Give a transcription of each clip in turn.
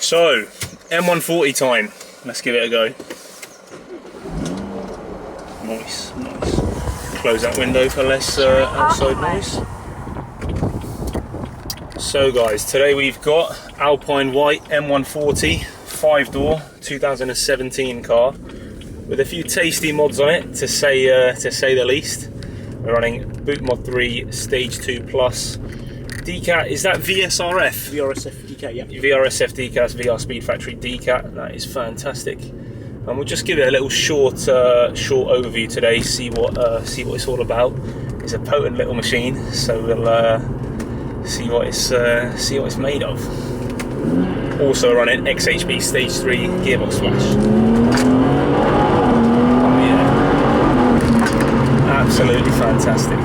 So, M140 time. Let's give it a go. Nice, nice. Close that window for less outside noise. So guys, today we've got Alpine White M140 5-door 2017 car with a few tasty mods on it, to say the least. We're running Boot Mod 3 Stage 2 Plus. DCAT, is that VSRF? VRSF DCAT, yeah. VRSF DCAT, that's VR Speed Factory DCAT. That is fantastic. And we'll just give it a little short overview today. See what it's all about. It's a potent little machine, so we'll see what it's made of. Also running XHP Stage 3 gearbox flash. Oh yeah, absolutely fantastic.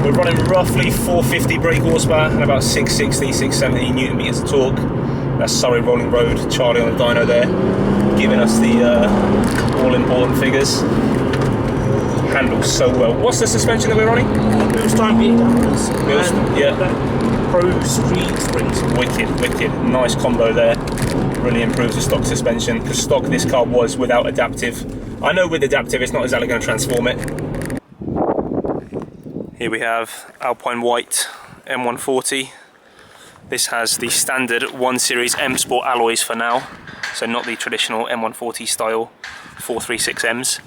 We're running roughly 450 brake horsepower and about 660, 670 Newton meters of torque. That's Surrey Rolling Road, Charlie on the dyno there, giving us the all-important figures. Handles so well. What's the suspension that we're running? Bilstein B8 Dampers. Yeah. Pro Kit Springs. Wicked, wicked. Nice combo there. Really improves the stock suspension, because stock this car was without adaptive. I know with adaptive it's not exactly going to transform it. Here we have Alpine White M140. This has the standard 1 Series M Sport alloys for now, so not the traditional M140 style 436Ms.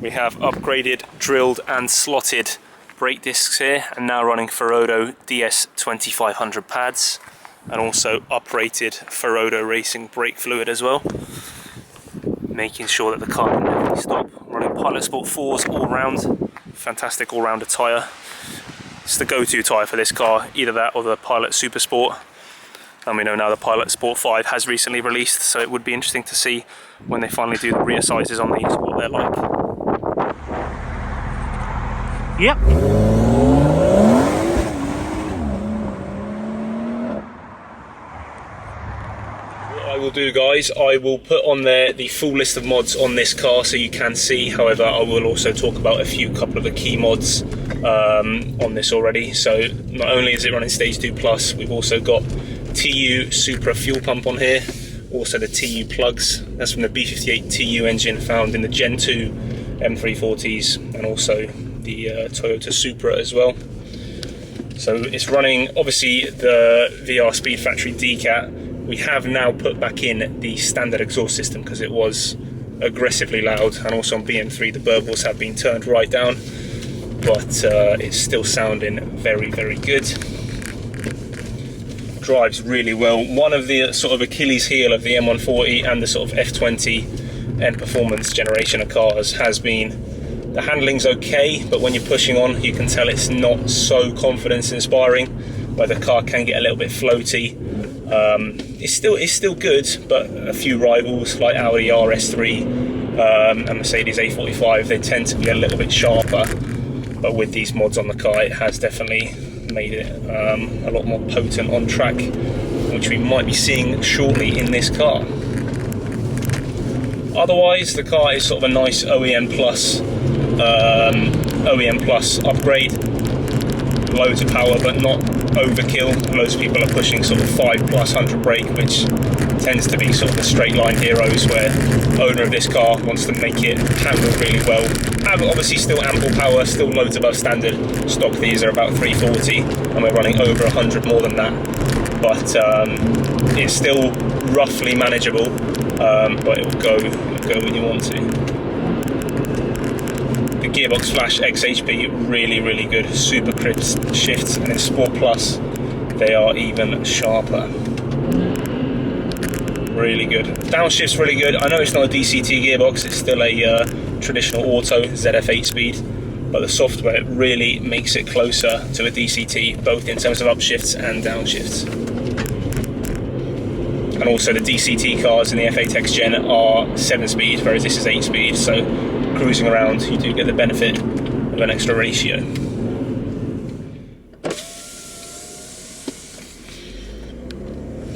We have upgraded, drilled and slotted brake discs here, and now running Ferodo DS2500 pads, and also uprated Ferodo Racing brake fluid as well, making sure that the car can definitely stop. Running Pilot Sport 4s all round. Fantastic all-rounder tyre. It's the go-to tyre for this car, either that or the Pilot Super Sport. And we know now the Pilot Sport 5 has recently released, so it would be interesting to see when they finally do the rear sizes on these what they're like. Yep. I will do, guys, I will put on there the full list of mods on this car so you can see. However, I will also talk about a couple of the key mods on this already. So not only is it running Stage 2 Plus, we've also got TU Supra fuel pump on here, also the TU plugs. That's from the B58TU engine found in the Gen 2 M340s, and also the Toyota Supra as well. So it's running obviously the VR Speed Factory DCAT. We have now put back in the standard exhaust system because it was aggressively loud, and also on BM3 the burbles have been turned right down, but it's still sounding very, very good. Drives really well. One of the sort of Achilles heel of the M140 and the sort of F20 and performance generation of cars has been the handling's okay, but when you're pushing on you can tell it's not so confidence inspiring, where the car can get a little bit floaty. It's still good, but a few rivals like Audi RS3 and Mercedes A45, they tend to be a little bit sharper, but with these mods on the car it has definitely made it a lot more potent on track, which we might be seeing shortly in this car. Otherwise the car is sort of a nice OEM plus upgrade. Loads of power but not overkill. Loads of people are pushing sort of 5+100 brake, which tends to be sort of the straight line heroes, where owner of this car wants to make it handle really well. Obviously still ample power, still loads above standard. Stock these are about 340 and we're running over 100 more than that, but it's still roughly manageable, but it will go when you want to. The gearbox flash XHP, really, really good. Super crisp shifts, and in Sport Plus they are even sharper. Really good. Downshift's really good. I know it's not a DCT gearbox, it's still a traditional auto ZF8 speed, but the software really makes it closer to a DCT, both in terms of upshifts and downshifts. And also the DCT cars in the F8 X Gen are 7-speed, whereas this is 8-speed, so cruising around you do get the benefit of an extra ratio.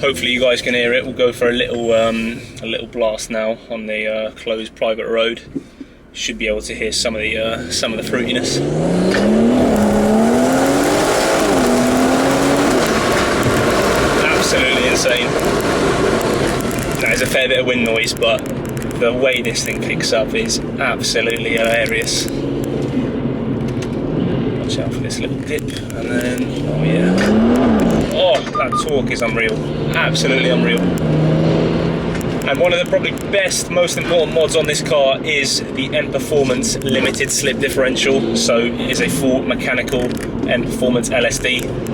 Hopefully you guys can hear it. We'll go for a little blast now on the closed private road. Should be able to hear some of the fruitiness. absolutely insane. That is a fair bit of wind noise, but the way this thing picks up is absolutely hilarious. Watch out for this little dip, and then, oh yeah. Oh, that torque is unreal. Absolutely unreal. And one of the probably best, most important mods on this car is the M Performance limited slip differential. So it is a full mechanical M Performance LSD.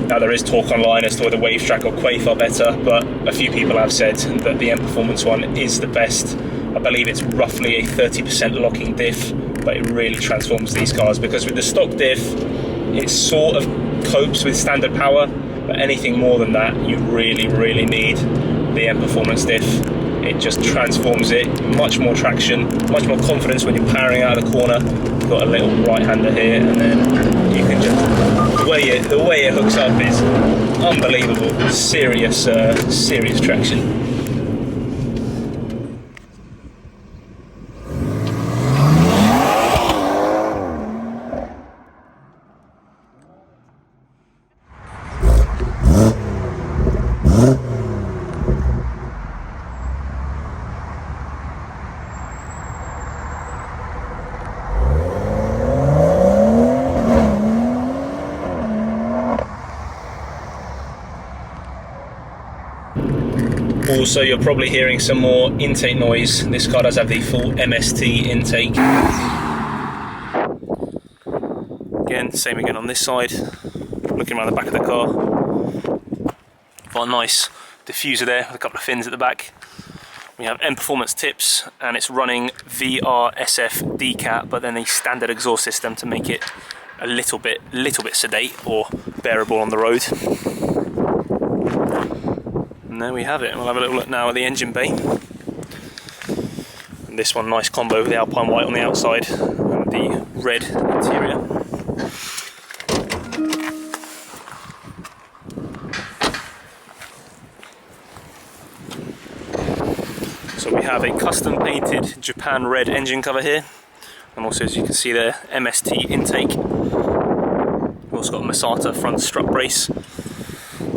Now there is talk online as to whether Wave Track or Quafe are better, but a few people have said that the M Performance one is the best. I believe it's roughly a 30% locking diff, but it really transforms these cars, because with the stock diff, it sort of copes with standard power, but anything more than that, you really, really need the M Performance diff. It just transforms it, much more traction, much more confidence when you're powering out of the corner. You've got a little right-hander here, and then you can just, the way it hooks up is unbelievable. Serious traction. Also, you're probably hearing some more intake noise. This car does have the full MST intake. Again, same again on this side. Looking around the back of the car. Got a nice diffuser there with a couple of fins at the back. We have M Performance tips, and it's running VRSF decat, but then the standard exhaust system to make it a little bit sedate or bearable on the road. And there we have it. We'll have a little look now at the engine bay. And this one, nice combo with the Alpine white on the outside and the red interior. So we have a custom painted Japan red engine cover here, and also, as you can see there, MST Intake. We've also got a Masata front strut brace.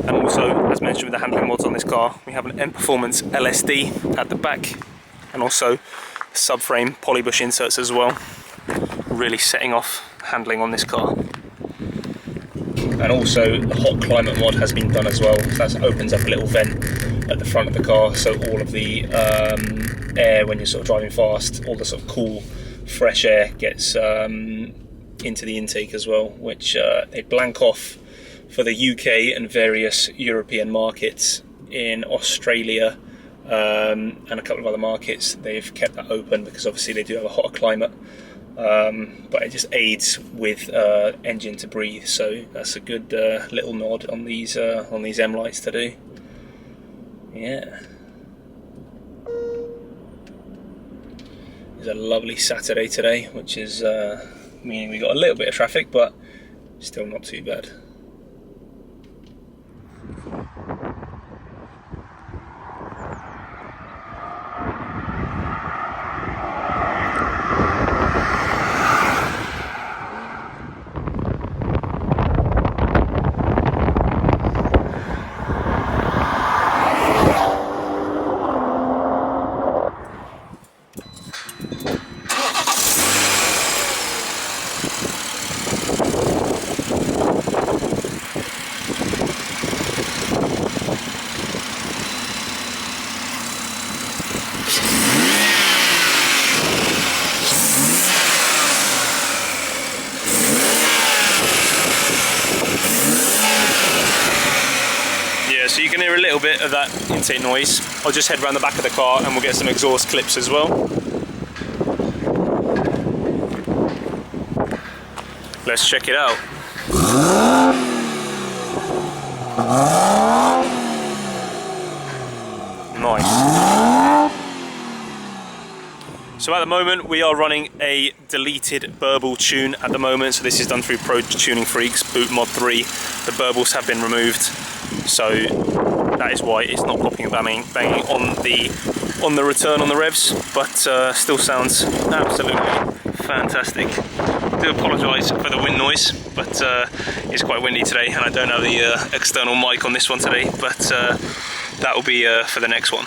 And also, as mentioned with the handling mods on this car, we have an M Performance LSD at the back, and also subframe polybush inserts as well, really setting off handling on this car. And also the hot climate mod has been done as well. So that opens up a little vent at the front of the car, so all of the air when you're sort of driving fast, all the sort of cool fresh air gets into the intake as well, which they blank off for the UK and various European markets. In Australia and a couple of other markets, they've kept that open because obviously they do have a hotter climate, but it just aids with engine to breathe. So that's a good little nod on these M lights to do. Yeah, it's a lovely Saturday today, which is meaning we got a little bit of traffic, but still not too bad. So you can hear a little bit of that intake noise. I'll just head around the back of the car and we'll get some exhaust clips as well. Let's check it out. Nice. So at the moment we are running a deleted burble tune at the moment. So this is done through Pro Tuning Freaks Boot Mod 3. The burbles have been removed. So that is why it's not popping and banging on the return on the revs, but still sounds absolutely fantastic. Do apologise for the wind noise, but it's quite windy today, and I don't have the external mic on this one today, but that will be for the next one.